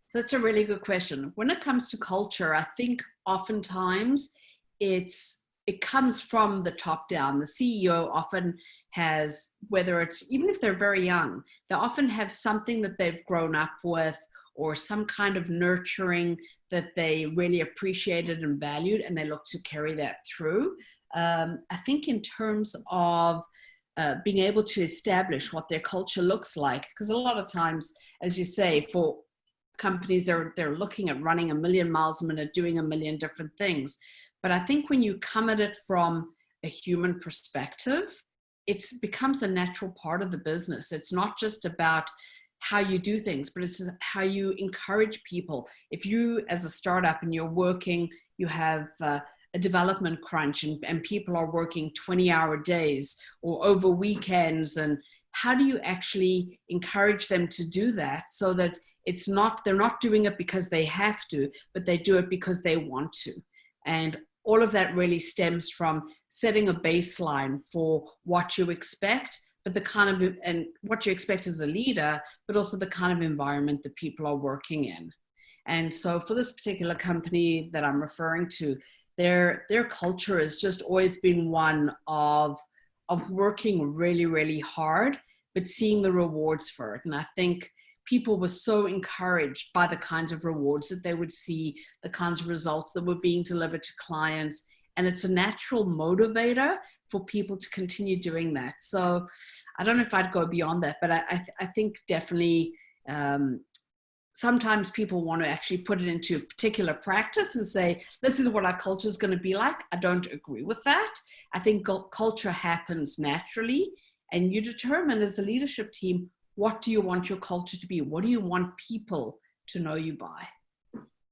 So that's a really good question. When it comes to culture, I think oftentimes it comes from the top down. The CEO often has, whether it's, even if they're very young, they often have something that they've grown up with or some kind of nurturing that they really appreciated and valued, and they look to carry that through. I think in terms of being able to establish what their culture looks like, because a lot of times, as you say, for companies, they're looking at running 1,000,000 miles a minute, doing 1,000,000 different things. But I think when you come at it from a human perspective, it becomes a natural part of the business. It's not just about how you do things, but it's how you encourage people. If you, as a startup, and you're working, you have a development crunch, and people are working 20-hour days or over weekends, and how do you actually encourage them to do that so that they're not doing it because they have to, but they do it because they want to. And all of that really stems from setting a baseline for what you expect, but and what you expect as a leader, but also the kind of environment that people are working in. And so for this particular company that I'm referring to, their culture has just always been one of working really, really hard, but seeing the rewards for it. And I think people were so encouraged by the kinds of rewards that they would see, the kinds of results that were being delivered to clients. And it's a natural motivator for people to continue doing that. So I don't know if I'd go beyond that, but I think definitely sometimes people want to actually put it into a particular practice and say, this is what our culture is going to be like. I don't agree with that. I think culture happens naturally, and you determine as a leadership team, what do you want your culture to be? What do you want people to know you by?